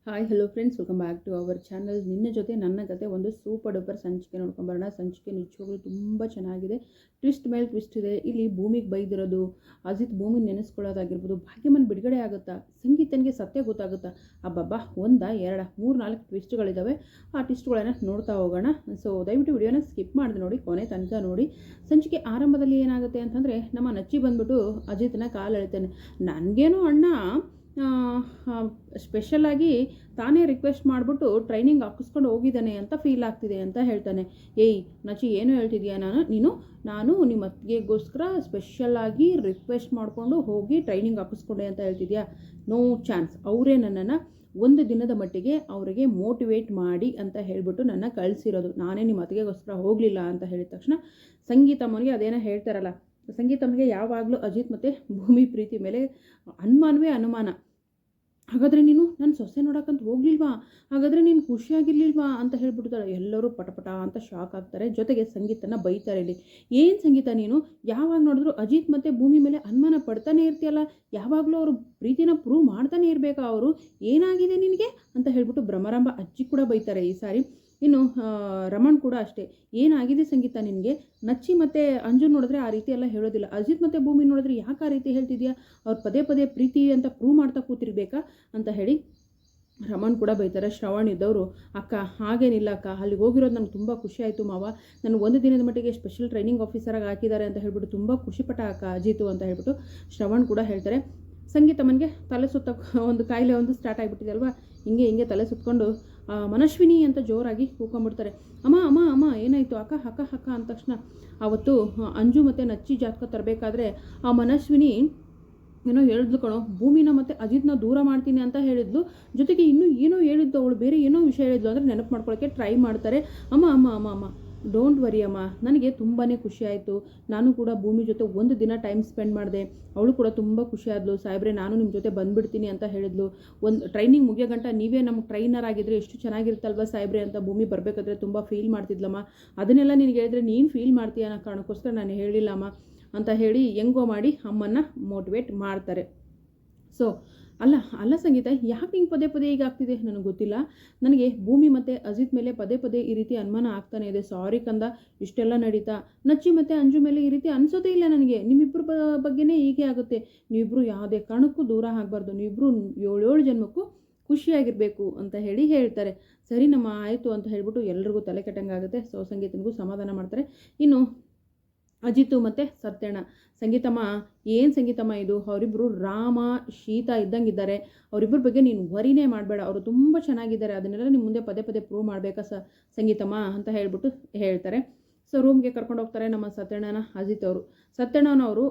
Hi hello friends, welcome back to our channel. ನಿನ್ನ ಜೊತೆ ನನ್ನ ಕತೆ ಒಂದು ಸೂಪರ್ ಡೂಪರ್ ಸಂಚಿಕೆ ನೋಡ್ಕೊಂಬರೋಣ. ಸಂಚಿಕೆ ನಿಜವಾಗ್ಲೂ ತುಂಬ ಚೆನ್ನಾಗಿದೆ. ಟ್ವಿಸ್ಟ್ ಮೇಲೆ ಟ್ವಿಸ್ಟ್ ಇದೆ. ಇಲ್ಲಿ ಭೂಮಿಗೆ ಬೈದಿರೋದು, ಅಜಿತ್ ಭೂಮಿ ನೆನೆಸ್ಕೊಳ್ಳೋದಾಗಿರ್ಬೋದು, ಭಾಗ್ಯಮನ್ ಬಿಡುಗಡೆ ಆಗುತ್ತಾ, ಸಂಗೀತನಿಗೆ ಸತ್ಯ ಗೊತ್ತಾಗುತ್ತಾ, ಅಬ್ಬಬ್ಬಾ ಒಂದ ಎರಡ 3-4 ಟ್ವಿಸ್ಟ್ಗಳಿದ್ದಾವೆ. ಆ ಟ್ವಿಸ್ಟ್ಗಳನ್ನು ನೋಡ್ತಾ ಹೋಗೋಣ. ಸೊ ದಯವಿಟ್ಟು ವಿಡಿಯೋನ ಸ್ಕಿಪ್ ಮಾಡಿದೆ ನೋಡಿ, ಕೊನೆ ತನಕ ನೋಡಿ. ಸಂಚಿಕೆ ಆರಂಭದಲ್ಲಿ ಏನಾಗುತ್ತೆ ಅಂತಂದರೆ, ನಮ್ಮ ನಚ್ಚಿ ಬಂದ್ಬಿಟ್ಟು ಅಜಿತ್ನ ಕಾಲು ಎಳಿತಾನೆ. ನನಗೇನೋ ಅಣ್ಣ ಸ್ಪೆಷಲಾಗಿ ತಾನೇ ರಿಕ್ವೆಸ್ಟ್ ಮಾಡಿಬಿಟ್ಟು ಟ್ರೈನಿಂಗ್ ಹಾಕಿಸ್ಕೊಂಡು ಹೋಗಿದ್ದಾನೆ ಅಂತ ಫೀಲ್ ಆಗ್ತಿದೆ ಅಂತ ಹೇಳ್ತಾನೆ. ಏಯ್ ನಚಿ, ಏನು ಹೇಳ್ತಿದ್ಯಾ? ನಾನು ನಿಮ್ಮ ಅತ್ತಿಗೆಗೋಸ್ಕರ ಸ್ಪೆಷಲಾಗಿ ರಿಕ್ವೆಸ್ಟ್ ಮಾಡಿಕೊಂಡು ಹೋಗಿ ಟ್ರೈನಿಂಗ್ ಹಾಕಿಸ್ಕೊಂಡೆ ಅಂತ ಹೇಳ್ತಿದ್ಯಾ? No chance. ಅವರೇ ನನ್ನನ್ನು ಒಂದು ದಿನದ ಮಟ್ಟಿಗೆ ಅವರಿಗೆ ಮೋಟಿವೇಟ್ ಮಾಡಿ ಅಂತ ಹೇಳಿಬಿಟ್ಟು ನನ್ನ ಕಳಿಸಿರೋದು. ನಾನೇ ನಿಮ್ಮ ಅತ್ತಿಗೆಗೋಸ್ಕರ ಹೋಗಲಿಲ್ಲ ಅಂತ ಹೇಳಿದ ತಕ್ಷಣ ಸಂಗೀತಮ್ಮನಿಗೆ ಅದೇನೋ ಹೇಳ್ತಾರಲ್ಲ, ಸಂಗೀತಮ್ಮಗೆ ಯಾವಾಗಲೂ ಅಜಿತ್ ಮತ್ತು ಭೂಮಿ ಪ್ರೀತಿ ಮೇಲೆ ಅನುಮಾನವೇ ಅನುಮಾನ. ಹಾಗಾದರೆ ನೀನು ನನ್ನ ಸೊಸೆ ನೋಡೋಕ್ಕಂತ ಹೋಗ್ಲಿಲ್ವಾ? ಹಾಗಾದರೆ ನೀನು ಖುಷಿಯಾಗಿರ್ಲಿಲ್ವಾ ಅಂತ ಹೇಳ್ಬಿಡ್ತಾಳೆ. ಎಲ್ಲರೂ ಪಟಪಟ ಅಂತ ಶಾಕ್ ಆಗ್ತಾರೆ. ಜೊತೆಗೆ ಸಂಗೀತನ ಬೈತಾರೆ. ಇಲ್ಲಿ ಏನು ಸಂಗೀತ, ನೀನು ಯಾವಾಗ ನೋಡಿದ್ರು ಅಜಿತ್ ಮತ್ತು ಭೂಮಿ ಮೇಲೆ ಅನುಮಾನ ಪಡ್ತಾನೆ ಇರ್ತೀಯಲ್ಲ, ಯಾವಾಗಲೂ ಅವರು ಪ್ರೀತಿನ ಪ್ರೂವ್ ಮಾಡ್ತಾನೆ ಇರಬೇಕಾ? ಅವರು ಏನಾಗಿದೆ ನಿನಗೆ ಅಂತ ಹೇಳ್ಬಿಟ್ಟು ಭ್ರಮರಾಂಬ ಅಜ್ಜಿ ಕೂಡ ಬೈತಾರೆ ಈ ಸಾರಿ. ಇನ್ನು ರಮಣ್ ಕೂಡ ಅಷ್ಟೇ, ಏನಾಗಿದೆ ಸಂಗೀತ ನಿನಗೆ? ನಚ್ಚಿ ಮತ್ತು ಅಂಜು ನೋಡಿದ್ರೆ ಆ ರೀತಿ ಎಲ್ಲ ಹೇಳೋದಿಲ್ಲ. ಅಜಿತ್ ಮತ್ತು ಭೂಮಿ ನೋಡಿದ್ರೆ ಯಾಕೆ ಆ ರೀತಿ ಹೇಳ್ತಿದ್ಯಾ? ಅವ್ರು ಪದೇ ಪದೇ ಪ್ರೀತಿ ಅಂತ ಪ್ರೂವ್ ಮಾಡ್ತಾ ಕೂತಿರ್ಬೇಕಾ ಅಂತ ಹೇಳಿ ರಮಣ್ ಕೂಡ ಬೈತಾರೆ. ಶ್ರವಣ್ ಇದ್ದವರು, ಅಕ್ಕ ಹಾಗೇನಿಲ್ಲ ಅಕ್ಕ, ಅಲ್ಲಿಗೆ ಹೋಗಿರೋದು ನನಗೆ ತುಂಬ ಖುಷಿ ಆಯಿತು ಮಾವ. ನಾನು ಒಂದು ದಿನದ ಮಟ್ಟಿಗೆ ಸ್ಪೆಷಲ್ ಟ್ರೈನಿಂಗ್ ಆಫೀಸರಾಗಿ ಹಾಕಿದ್ದಾರೆ ಅಂತ ಹೇಳ್ಬಿಟ್ಟು ತುಂಬ ಖುಷಿಪಟ್ಟ ಅಕ್ಕ ಅಜಿತು ಅಂತ ಹೇಳ್ಬಿಟ್ಟು ಶ್ರವಣ್ ಕೂಡ ಹೇಳ್ತಾರೆ. ಸಂಗೀತಮ್ಮನಿಗೆ ತಲೆ ಸುತ್ತ ಒಂದು ಕಾಯಿಲೆ ಒಂದು ಸ್ಟಾರ್ಟ್ ಆಗಿಬಿಟ್ಟಿದೆ ಅಲ್ವಾ, ಹಿಂಗೆ ತಲೆ ಸುತ್ತಕೊಂಡು ಮನಶ್ವಿನಿ ಅಂತ ಜೋರಾಗಿ ಕೂಕೊಂಡ್ಬಿಡ್ತಾರೆ. ಅಮ್ಮ ಅಮ್ಮ ಅಮ್ಮ ಏನಾಯಿತು? ಅಕ್ಕ ಅಕ್ಕ ಅಕ್ಕ ಅಂದ ತಕ್ಷಣ ಆವತ್ತು ಅಂಜು ಮತ್ತು ನಚ್ಚಿ ಜಾತಕ ತರಬೇಕಾದ್ರೆ ಆ ಮನಶ್ವಿನಿ ಏನೋ ಹೇಳಿದ್ಲು ಕಣೋ, ಭೂಮಿನ ಮತ್ತು ಅಜಿತ್ನ ದೂರ ಮಾಡ್ತೀನಿ ಅಂತ ಹೇಳಿದ್ಲು. ಜೊತೆಗೆ ಇನ್ನೂ ಏನೋ ಹೇಳಿದ್ದು, ಅವಳು ಬೇರೆ ಏನೋ ವಿಷಯ ಹೇಳಿದ್ಲು ಅಂದರೆ ನೆನಪು ಮಾಡ್ಕೊಳ್ಳೋಕ್ಕೆ ಟ್ರೈ ಮಾಡ್ತಾರೆ. ಅಮ್ಮ ಅಮ್ಮ ಅಮ್ಮ ಅಮ್ಮ ಡೋಂಟ್ ವರಿ ಅಮ್ಮ, ನನಗೆ ತುಂಬಾ ಖುಷಿ ಆಯಿತು. ನಾನು ಕೂಡ ಭೂಮಿ ಜೊತೆ ಒಂದು ದಿನ ಟೈಮ್ ಸ್ಪೆಂಡ್ ಮಾಡಿದೆ. ಅವಳು ಕೂಡ ತುಂಬ ಖುಷಿ ಆದಳು. ಸಾಹೇಬ್ರೆ, ನಾನು ನಿಮ್ಮ ಜೊತೆ ಬಂದುಬಿಡ್ತೀನಿ ಅಂತ ಹೇಳಿದ್ಲು. ಒಂದು ಟ್ರೈನಿಂಗ್ ಮುಗಿಯೋ ಗಂಟ ನೀವೇ ನಮಗೆ ಟ್ರೈನರ್ ಆಗಿದ್ರೆ ಎಷ್ಟು ಚೆನ್ನಾಗಿರುತ್ತಲ್ವ ಸಾಹೇಬ್ರೆ ಅಂತ ಭೂಮಿ ಬರಬೇಕಾದ್ರೆ ತುಂಬ ಫೀಲ್ ಮಾಡ್ತಿದ್ಲಮ್ಮ. ಅದನ್ನೆಲ್ಲ ನಿನಗೆ ಹೇಳಿದ್ರೆ ನೀನು ಫೀಲ್ ಮಾಡ್ತೀಯ ಅನ್ನೋ ಕಾರಣಕ್ಕೋಸ್ಕರ ನಾನು ಹೇಳಿಲ್ಲಮ್ಮ ಅಂತ ಹೇಳಿ ಹೆಂಗೋ ಮಾಡಿ ಅಮ್ಮನ್ನ ಮೋಟಿವೇಟ್ ಮಾಡ್ತಾರೆ. ಸೊ ಅಲ್ಲ ಸಂಗೀತ, ಯಾಕೆ ಹಿಂಗೆ ಪದೇ ಪದೇ ಈಗ ಆಗ್ತಿದೆ ನನಗೆ ಗೊತ್ತಿಲ್ಲ. ನನಗೆ ಭೂಮಿ ಮತ್ತು ಅಜಿತ್ ಮೇಲೆ ಪದೇ ಪದೇ ಈ ರೀತಿ ಅನುಮಾನ ಆಗ್ತಾನೆ ಇದೆ. ಸಾರಿ ಕಂದ, ಇಷ್ಟೆಲ್ಲ ನಡೀತಾ. ನಚ್ಚಿ ಮತ್ತು ಅಂಜು ಮೇಲೆ ಈ ರೀತಿ ಅನಿಸೋದೇ ಇಲ್ಲ ನನಗೆ. ನಿಮ್ಮಿಬ್ಬರ ಬಗ್ಗೆನೇ ಹೀಗೆ ಆಗುತ್ತೆ. ನೀವಿಬ್ಬರು ಯಾವುದೇ ಕಾರಣಕ್ಕೂ ದೂರ ಆಗಬಾರ್ದು. ನೀವಿಬ್ಬರು 7 ಜನ್ಮಕ್ಕೂ ಖುಷಿಯಾಗಿರಬೇಕು ಅಂತ ಹೇಳ್ತಾರೆ. ಸರಿ ನಮ್ಮ ಆಯಿತು ಅಂತ ಹೇಳ್ಬಿಟ್ಟು ಎಲ್ರಿಗೂ ತಲೆ ಕೆಟ್ಟಂಗಾಗುತ್ತೆ. ಸೊ ಸಂಗೀತನಿಗೂ ಸಮಾಧಾನ ಮಾಡ್ತಾರೆ. ಇನ್ನು ಅಜಿತು ಮತ್ತು ಸತ್ಯಣ್ಣ, ಸಂಗೀತಮ್ಮ ಏನು ಸಂಗೀತಮ್ಮ ಇದು? ಅವರಿಬ್ಬರು ರಾಮ ಶೀತಾ ಇದ್ದಂಗಿದ್ದಾರೆ. ಅವರಿಬ್ಬರ ಬಗ್ಗೆ ನೀನು ವರಿನೇ ಮಾಡಬೇಡ, ಅವರು ತುಂಬ ಚೆನ್ನಾಗಿದ್ದಾರೆ. ಅದನ್ನೆಲ್ಲ ನಿಮ್ಮ ಮುಂದೆ ಪದೇ ಪದೇ ಪ್ರೂವ್ ಮಾಡಬೇಕಾ ಸಂಗೀತಮ್ಮ ಅಂತ ಹೇಳ್ಬಿಟ್ಟು ಹೇಳ್ತಾರೆ. ಸೊ ರೂಮ್ಗೆ ಕರ್ಕೊಂಡು ಹೋಗ್ತಾರೆ ನಮ್ಮ ಸತ್ಯಣ್ಣನ ಅಜಿತ್ ಅವರು. ಸತ್ಯಣ್ಣನವರು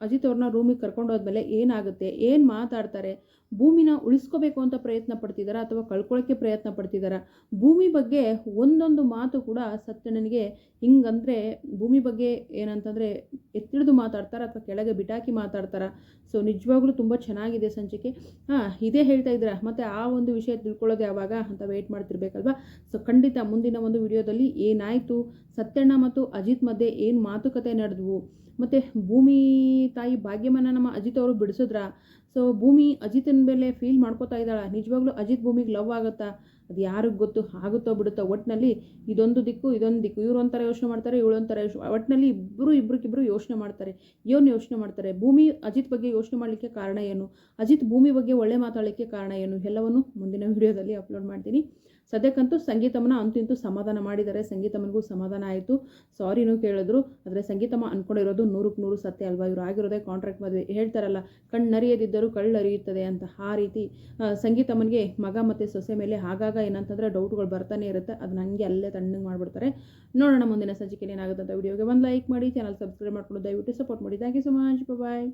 ಅಜಿತ್ ಅವ್ರನ್ನ ರೂಮಿಗೆ ಕರ್ಕೊಂಡು ಹೋದ್ಮೇಲೆ ಏನಾಗುತ್ತೆ, ಏನು ಮಾತಾಡ್ತಾರೆ? ಭೂಮಿನ ಉಳಿಸ್ಕೋಬೇಕು ಅಂತ ಪ್ರಯತ್ನ ಪಡ್ತಿದ್ದಾರಾ ಅಥವಾ ಕಳ್ಕೊಳ್ಳೋಕ್ಕೆ ಪ್ರಯತ್ನ ಪಡ್ತಿದ್ದಾರಾ? ಭೂಮಿ ಬಗ್ಗೆ ಒಂದೊಂದು ಮಾತು ಕೂಡ ಸತ್ಯಣ್ಣನಿಗೆ ಹಿಂಗಂದರೆ ಭೂಮಿ ಬಗ್ಗೆ ಏನಂತಂದರೆ ಎತ್ತಿಳಿದು ಮಾತಾಡ್ತಾರಾ ಅಥವಾ ಕೆಳಗೆ ಬಿಟಾಕಿ ಮಾತಾಡ್ತಾರಾ? ಸೊ ನಿಜವಾಗ್ಲೂ ತುಂಬ ಚೆನ್ನಾಗಿದೆ ಸಂಚಿಕೆ. ಇದೇ ಹೇಳ್ತಾ ಇದ್ದೀರಾ, ಮತ್ತು ಆ ಒಂದು ವಿಷಯ ತಿಳ್ಕೊಳ್ಳೋದು ಯಾವಾಗ ಅಂತ ವೆಯ್ಟ್ ಮಾಡ್ತಿರ್ಬೇಕಲ್ವಾ? ಸೊ ಖಂಡಿತ ಮುಂದಿನ ಒಂದು ವಿಡಿಯೋದಲ್ಲಿ ಏನಾಯಿತು, ಸತ್ಯಣ್ಣ ಮತ್ತು ಅಜಿತ್ ಮಧ್ಯೆ ಏನು ಮಾತುಕತೆ ನಡೆದ್ವು, ಮತ್ತು ಭೂಮಿ ತಾಯಿ ಭಾಗ್ಯಮನ್ನ ನಮ್ಮ ಅಜಿತ್ ಅವರು ಬಿಡಿಸಿದ್ರಾ? ಸೊ ಭೂಮಿ ಅಜಿತನ ಮೇಲೆ ಫೀಲ್ ಮಾಡ್ಕೋತಾ ಇದ್ದಾಳ? ನಿಜವಾಗ್ಲೂ ಅಜಿತ್ ಭೂಮಿಗೆ ಲವ್ ಆಗುತ್ತಾ? ಅದು ಯಾರಿಗೆ ಗೊತ್ತು, ಆಗುತ್ತೋ ಬಿಡುತ್ತೋ. ಒಟ್ಟಿನಲ್ಲಿ ಇದೊಂದು ದಿಕ್ಕು ಇವರು ಒಂಥರ ಯೋಚನೆ ಮಾಡ್ತಾರೆ, ಇವಳೊಂಥರ ಒಟ್ಟಿನಲ್ಲಿ ಇಬ್ಬರಿಗಿಬ್ಬರು ಯೋಚನೆ ಮಾಡ್ತಾರೆ. ಯೋಚನೆ ಮಾಡ್ತಾರೆ. ಭೂಮಿ ಅಜಿತ್ ಬಗ್ಗೆ ಯೋಚನೆ ಮಾಡಲಿಕ್ಕೆ ಕಾರಣ ಏನು, ಅಜಿತ್ ಭೂಮಿ ಬಗ್ಗೆ ಒಳ್ಳೆ ಮಾತಾಡಲಿಕ್ಕೆ ಕಾರಣ ಏನು, ಎಲ್ಲವನ್ನು ಮುಂದಿನ ವಿಡಿಯೋದಲ್ಲಿ ಅಪ್ಲೋಡ್ ಮಾಡ್ತೀನಿ. ಸದ್ಯಕ್ಕಂತೂ ಸಂಗೀತಮ್ಮನ ಅಂತೂ ಸಮಾಧಾನ ಮಾಡಿದ್ದಾರೆ. ಸಂಗೀತಮ್ಮನಿಗೂ ಸಮಾಧಾನ ಆಯಿತು. ಸಾರಿನೂ ಕೇಳಿದ್ರು. ಆದರೆ ಸಂಗೀತಮ್ಮ ಅಂದ್ಕೊಂಡಿರೋದು 100ಕ್ಕೆ 100 ಸತ್ಯ ಅಲ್ವಾ? ಇವರು ಆಗಿರೋದೇ ಕಾಂಟ್ರಾಕ್ಟ್ ಮದುವೆ. ಹೇಳ್ತಾರಲ್ಲ, ಕಣ್ಣರಿಯದಿದ್ದರೂ ಕಳ್ಳರಿಯುತ್ತದೆ ಅಂತ. ಆ ರೀತಿ ಸಂಗೀತಮ್ಮನಿಗೆ ಮಗ ಮತ್ತು ಸೊಸೆ ಮೇಲೆ ಆಗಾಗ ಏನಂತಂದರೆ ಡೌಟ್ಗಳು ಬರ್ತಾನೆ ಇರುತ್ತೆ. ಅದು ನನಗೆ ಅಲ್ಲೇ ತಣ್ಣಗೆ ಮಾಡಿಬಿಡ್ತಾರೆ. ನೋಡೋಣ ಮುಂದಿನ ಸಂಚಿಕೆಯಲ್ಲಿ ಏನಾಗುತ್ತೆ ಅಂತ. ವಿಡಿಯೋಗೆ ಒಂದು ಲೈಕ್ ಮಾಡಿ, ಚಾನಲ್ ಸಬ್ಸ್ಕ್ರೈಬ್ ಮಾಡ್ಕೊಂಡು ದಯವಿಟ್ಟು ಸಪೋರ್ಟ್ ಮಾಡಿ. Thank you so much. Bye.